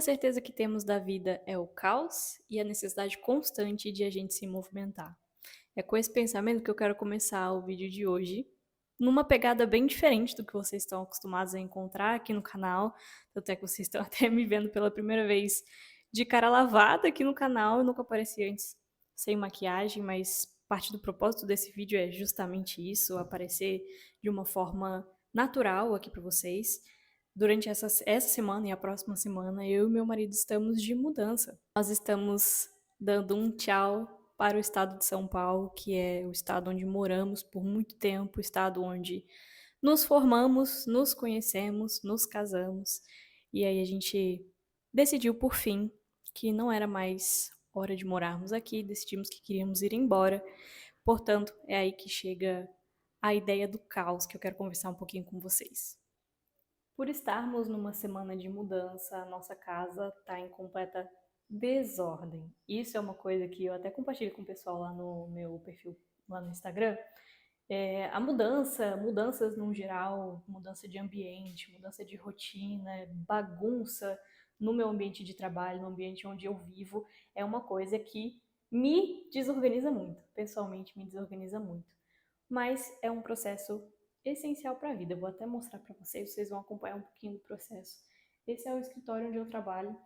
única certeza que temos da vida é o caos e a necessidade constante de a gente se movimentar. É com esse pensamento que eu quero começar o vídeo de hoje, numa pegada bem diferente do que vocês estão acostumados a encontrar aqui no canal. Tanto é que vocês estão até me vendo pela primeira vez de cara lavada aqui no canal. Eu nunca apareci antes sem maquiagem, mas parte do propósito desse vídeo é justamente isso, aparecer de uma forma natural aqui para vocês. Durante essa semana e a próxima semana, eu e meu marido estamos de mudança. Nós estamos dando um tchau para o estado de São Paulo, que é o estado onde moramos por muito tempo, o estado onde nos formamos, nos conhecemos, nos casamos. E aí a gente decidiu, por fim, que não era mais hora de morarmos aqui, decidimos que queríamos ir embora. Portanto, é aí que chega a ideia do caos que eu quero conversar um pouquinho com vocês. Por estarmos numa semana de mudança, a nossa casa está em completa desordem. Isso é uma coisa que eu até compartilho com o pessoal lá no meu perfil lá no Instagram. A mudanças no geral, mudança de ambiente, mudança de rotina, bagunça no meu ambiente de trabalho, no ambiente onde eu vivo, é uma coisa que me desorganiza muito. Pessoalmente, me desorganiza muito. Mas é um processo essencial para a vida. Eu vou até mostrar para vocês, vocês vão acompanhar um pouquinho do processo. Esse é o escritório onde eu trabalho.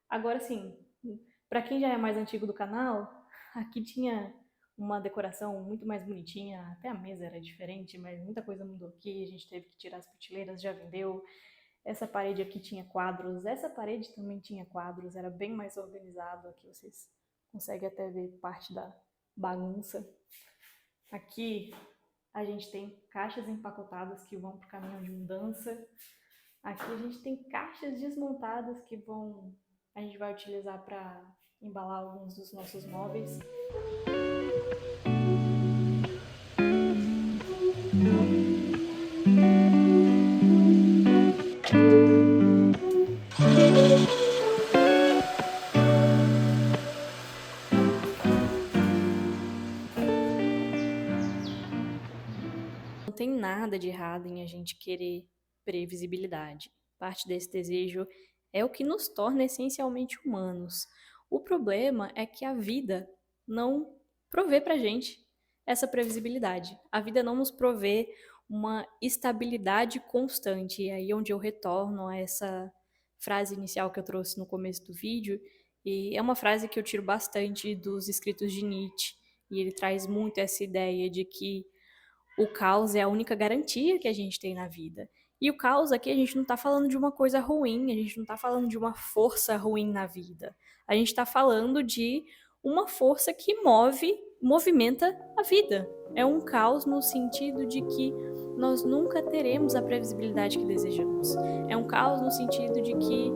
Agora sim, para quem já é mais antigo do canal, aqui tinha uma decoração muito mais bonitinha, até a mesa era diferente, mas muita coisa mudou aqui, a gente teve que tirar as prateleiras, já vendeu. Essa parede aqui tinha quadros, essa parede também tinha quadros, era bem mais organizado. Aqui vocês conseguem até ver parte da bagunça. Aqui a gente tem caixas empacotadas que vão para o caminhão de mudança. Aqui a gente tem caixas desmontadas que a gente vai utilizar para embalar alguns dos nossos móveis. Não tem nada de errado em a gente querer previsibilidade. Parte desse desejo é o que nos torna essencialmente humanos. O problema é que a vida não provê pra gente essa previsibilidade. A vida não nos provê uma estabilidade constante. E aí onde eu retorno a essa frase inicial que eu trouxe no começo do vídeo, e é uma frase que eu tiro bastante dos escritos de Nietzsche, e ele traz muito essa ideia de que o caos é a única garantia que a gente tem na vida. E o caos aqui a gente não está falando de uma coisa ruim, a gente não está falando de uma força ruim na vida. A gente está falando de uma força que movimenta a vida. É um caos no sentido de que nós nunca teremos a previsibilidade que desejamos. É um caos no sentido de que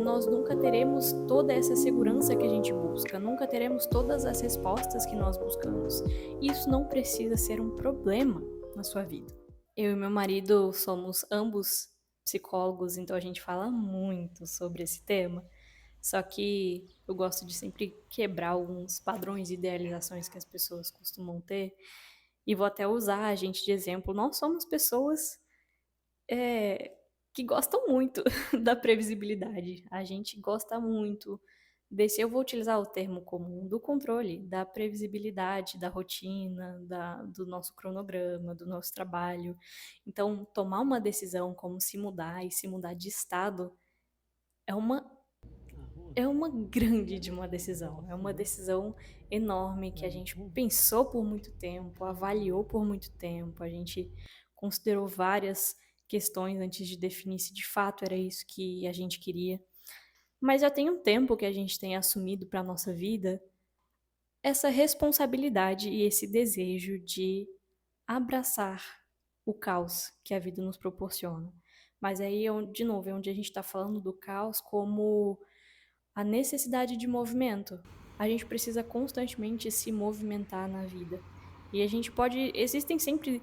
nós nunca teremos toda essa segurança que a gente busca, nunca teremos todas as respostas que nós buscamos. Isso não precisa ser um problema na sua vida. Eu e meu marido somos ambos psicólogos, então a gente fala muito sobre esse tema. Só que eu gosto de sempre quebrar alguns padrões e idealizações que as pessoas costumam ter. E vou até usar a gente de exemplo. Nós somos pessoas que gostam muito da previsibilidade. A gente gosta muito desse, eu vou utilizar o termo comum, do controle, da previsibilidade, da rotina, do nosso cronograma, do nosso trabalho. Então, tomar uma decisão como se mudar e se mudar de estado é uma grande de uma decisão. É uma decisão enorme que a gente pensou por muito tempo, avaliou por muito tempo, a gente considerou várias questões antes de definir se de fato era isso que a gente queria. Mas já tem um tempo que a gente tem assumido para a nossa vida essa responsabilidade e esse desejo de abraçar o caos que a vida nos proporciona. Mas aí, de novo, é onde a gente está falando do caos como a necessidade de movimento. A gente precisa constantemente se movimentar na vida. E a gente pode. Existem sempre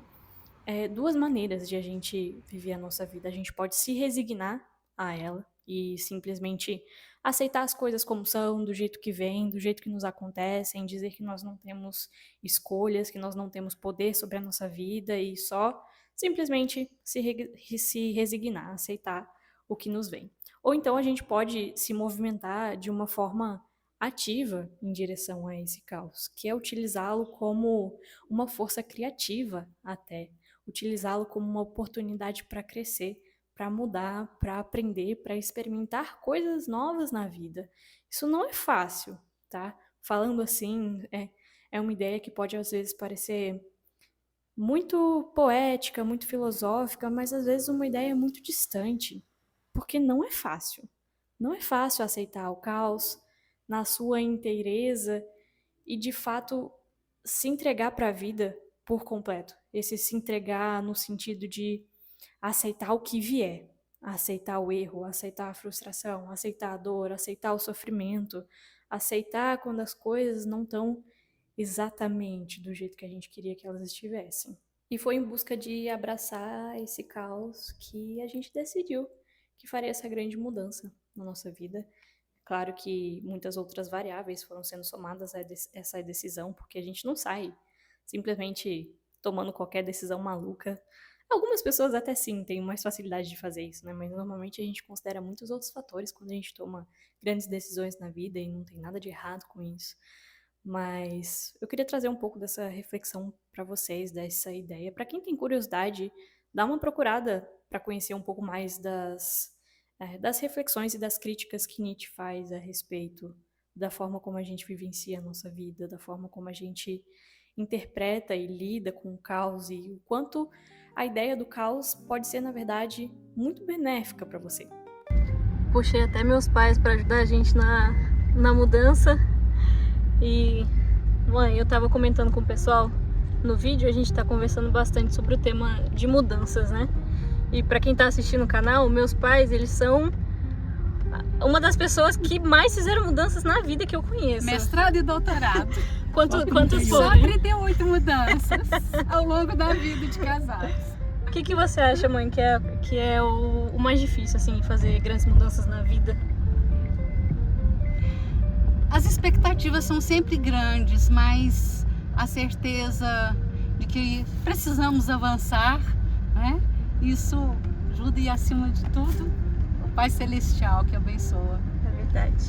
duas maneiras de a gente viver a nossa vida. A gente pode se resignar a ela e simplesmente aceitar as coisas como são, do jeito que vem, do jeito que nos acontecem, dizer que nós não temos escolhas, que nós não temos poder sobre a nossa vida e só simplesmente se resignar, aceitar o que nos vem. Ou então a gente pode se movimentar de uma forma ativa em direção a esse caos, que é utilizá-lo como uma força criativa até, utilizá-lo como uma oportunidade para crescer, para mudar, para aprender, para experimentar coisas novas na vida. Isso não é fácil, tá? Falando assim, é uma ideia que pode às vezes parecer muito poética, muito filosófica, mas às vezes uma ideia muito distante, porque não é fácil. Não é fácil aceitar o caos na sua inteireza e de fato se entregar para a vida por completo. Esse se entregar no sentido de aceitar o que vier, aceitar o erro, aceitar a frustração, aceitar a dor, aceitar o sofrimento, aceitar quando as coisas não estão exatamente do jeito que a gente queria que elas estivessem. E foi em busca de abraçar esse caos que a gente decidiu que faria essa grande mudança na nossa vida. Claro que muitas outras variáveis foram sendo somadas a essa decisão, porque a gente não sai simplesmente tomando qualquer decisão maluca. Algumas pessoas até sim têm mais facilidade de fazer isso, né? Mas normalmente a gente considera muitos outros fatores quando a gente toma grandes decisões na vida e não tem nada de errado com isso. Mas eu queria trazer um pouco dessa reflexão para vocês, dessa ideia. Para quem tem curiosidade, dá uma procurada para conhecer um pouco mais das reflexões e das críticas que Nietzsche faz a respeito da forma como a gente vivencia a nossa vida, da forma como a gente interpreta e lida com o caos e o quanto a ideia do caos pode ser, na verdade, muito benéfica para você. Puxei até meus pais para ajudar a gente na mudança. E, mãe, eu tava comentando com o pessoal no vídeo, a gente tá conversando bastante sobre o tema de mudanças, né? E pra quem tá assistindo o canal, meus pais, eles são uma das pessoas que mais fizeram mudanças na vida que eu conheço. Mestrado e doutorado. Quantos Só foram? 38 mudanças ao longo da vida de casados. O que você acha, mãe, que é o mais difícil, assim, fazer grandes mudanças na vida? As expectativas são sempre grandes, mas a certeza de que precisamos avançar, né? Isso ajuda e, acima de tudo, o Pai Celestial que abençoa. É verdade.